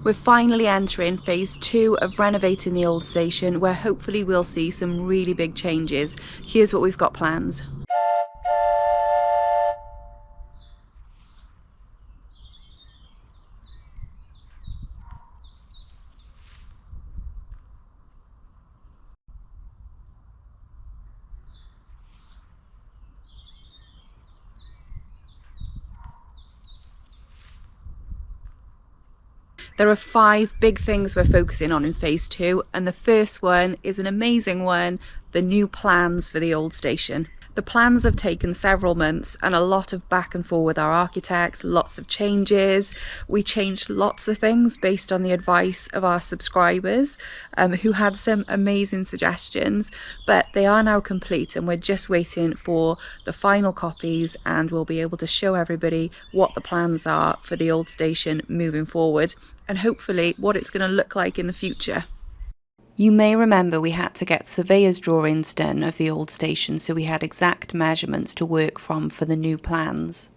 We're finally entering phase 2 of renovating the old station, where hopefully we'll see some really big changes. Here's what we've got planned. There are 5 big things we're focusing on in phase 2, and the first one is an amazing one: the new plans for the old station. The plans have taken several months and a lot of back and forth with our architect, lots of changes. We changed lots of things based on the advice of our subscribers, who had some amazing suggestions, but they are now complete and we're just waiting for the final copies, and we'll be able to show everybody what the plans are for the old station moving forward, and hopefully what it's going to look like in the future. You may remember we had to get surveyor's drawings done of the old station, so we had exact measurements to work from for the new plans.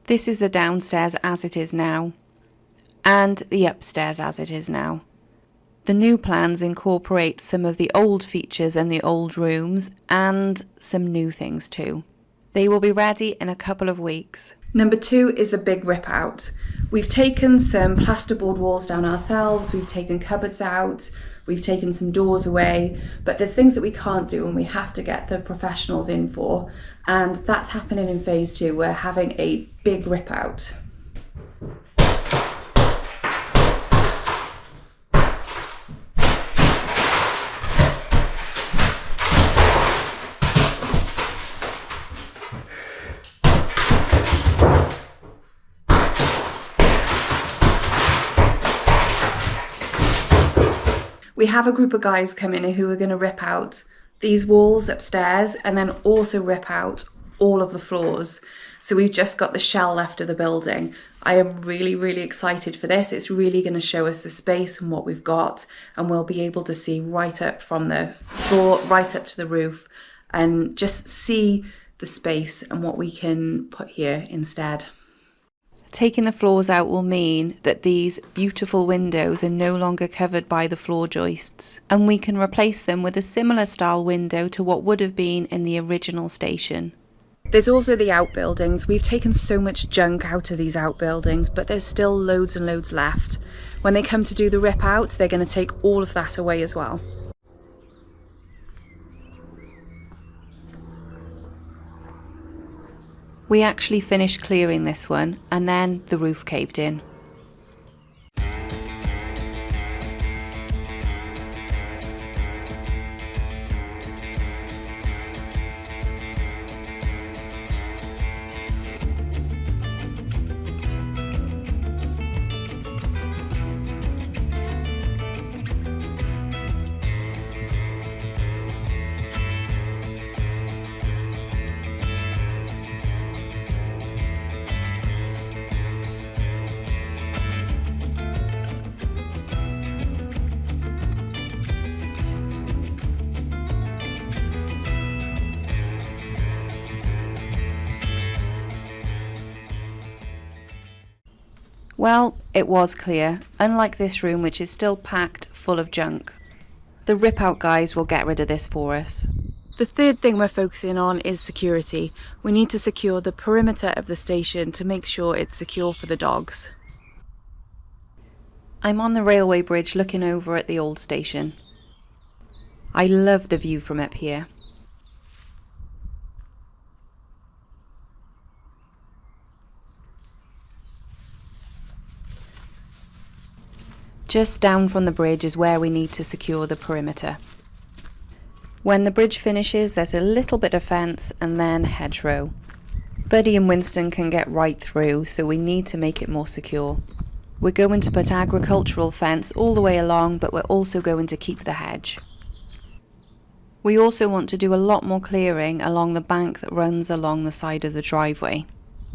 This is the downstairs as it is now, and the upstairs as it is now. The new plans incorporate some of the old features and the old rooms, and some new things too. They will be ready in a couple of weeks. Number 2 is the big rip out. We've taken some plasterboard walls down ourselves, we've taken cupboards out, we've taken some doors away, but there's things that we can't do and we have to get the professionals in for, and that's happening in phase 2. We're having a big rip out. We have a group of guys coming in who are going to rip out these walls upstairs and then also rip out all of the floors. So we've just got the shell left of the building. I am really excited for this. It's really going to show us the space and what we've got, and we'll be able to see right up from the floor right up to the roof and just see the space and what we can put here instead. Taking the floors out will mean that these beautiful windows are no longer covered by the floor joists, and we can replace them with a similar style window to what would have been in the original station. There's also the outbuildings. We've taken so much junk out of these outbuildings, but there's still loads and loads left. When they come to do the rip out, they're going to take all of that away as well. We actually finished clearing this one, and then the roof caved in. Well, it was clear, unlike this room which is still packed full of junk. The rip out guys will get rid of this for us. The third thing we're focusing on is security. We need to secure the perimeter of the station to make sure it's secure for the dogs. I'm on the railway bridge looking over at the old station. I love the view from up here. Just down from the bridge is where we need to secure the perimeter. When the bridge finishes, there's a little bit of fence and then hedgerow. Buddy and Winston can get right through, so we need to make it more secure. We're going to put agricultural fence all the way along, but we're also going to keep the hedge. We also want to do a lot more clearing along the bank that runs along the side of the driveway.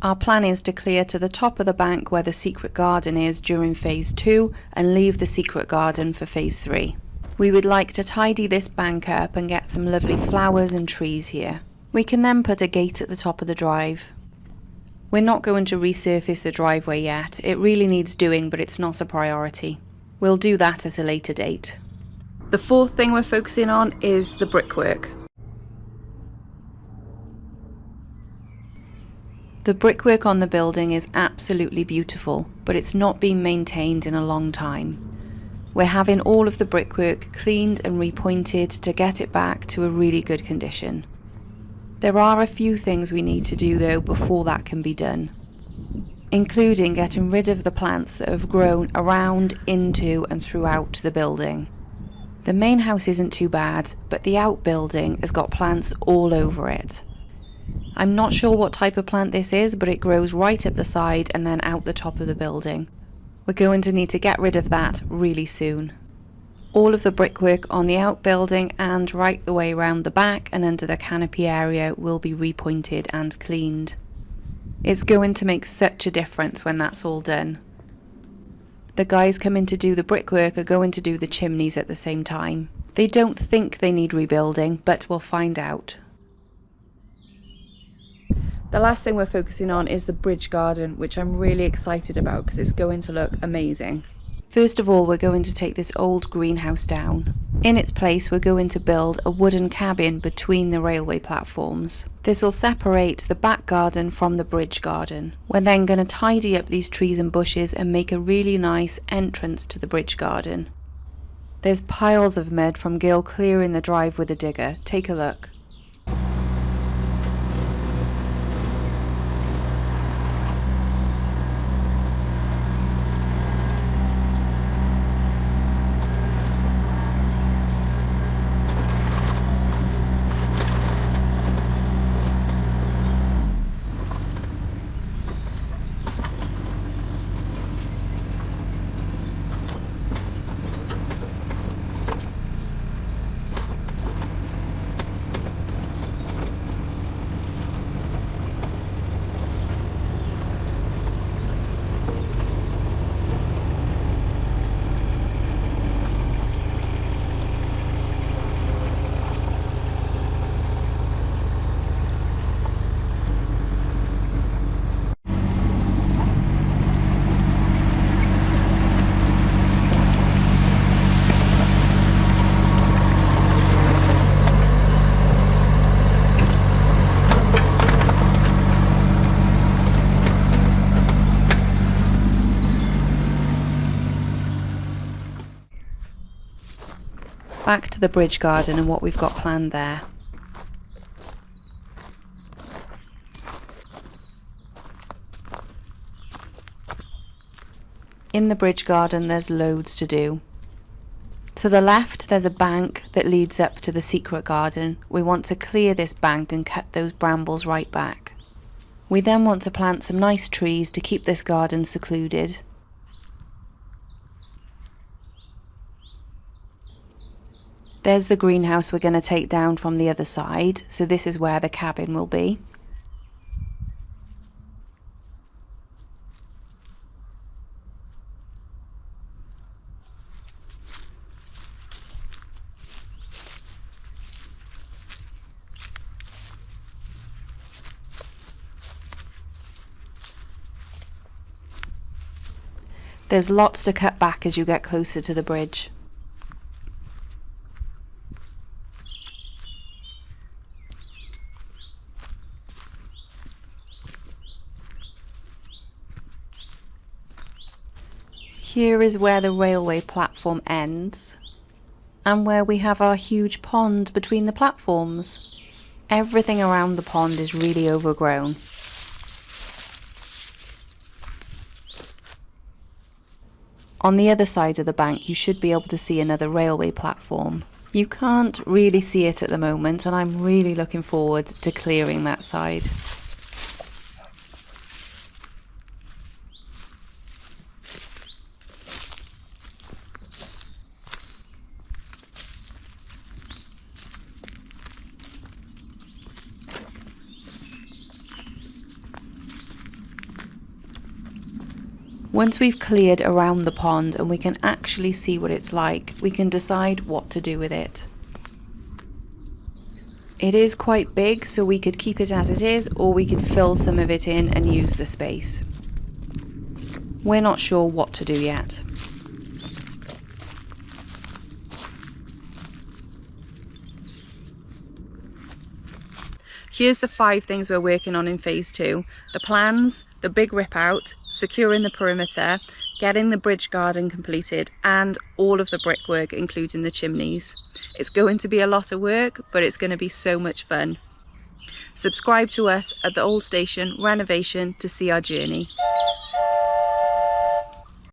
Our plan is to clear to the top of the bank where the secret garden is during phase 2 and leave the secret garden for phase 3. We would like to tidy this bank up and get some lovely flowers and trees here. We can then put a gate at the top of the drive. We're not going to resurface the driveway yet. It really needs doing, but it's not a priority. We'll do that at a later date. The fourth thing we're focusing on is the brickwork. The brickwork on the building is absolutely beautiful, but it's not been maintained in a long time. We're having all of the brickwork cleaned and repointed to get it back to a really good condition. There are a few things we need to do though before that can be done, including getting rid of the plants that have grown around, into and throughout the building. The main house isn't too bad, but the outbuilding has got plants all over it. I'm not sure what type of plant this is, but it grows right up the side and then out the top of the building. We're going to need to get rid of that really soon. All of the brickwork on the outbuilding and right the way around the back and under the canopy area will be repointed and cleaned. It's going to make such a difference when that's all done. The guys coming to do the brickwork are going to do the chimneys at the same time. They don't think they need rebuilding, but we'll find out. The last thing we're focusing on is the bridge garden, which I'm really excited about because it's going to look amazing. First of all, we're going to take this old greenhouse down. In its place, we're going to build a wooden cabin between the railway platforms. This will separate the back garden from the bridge garden. We're then going to tidy up these trees and bushes and make a really nice entrance to the bridge garden. There's piles of mud from Gil clearing the drive with a digger. Take a look. Back to the bridge garden and what we've got planned there. In the bridge garden there's loads to do. To the left there's a bank that leads up to the secret garden. We want to clear this bank and cut those brambles right back. We then want to plant some nice trees to keep this garden secluded. There's the greenhouse we're going to take down from the other side, so this is where the cabin will be. There's lots to cut back as you get closer to the bridge. Here is where the railway platform ends, and where we have our huge pond between the platforms. Everything around the pond is really overgrown. On the other side of the bank you should be able to see another railway platform. You can't really see it at the moment, and I'm really looking forward to clearing that side. Once we've cleared around the pond and we can actually see what it's like, we can decide what to do with it. It is quite big, so we could keep it as it is, or we could fill some of it in and use the space. We're not sure what to do yet. Here's the 5 things we're working on in phase 2. The plans, the big rip out, securing the perimeter, getting the bridge garden completed, and all of the brickwork, including the chimneys. It's going to be a lot of work, but it's going to be so much fun. Subscribe to us at the Old Station Renovation to see our journey.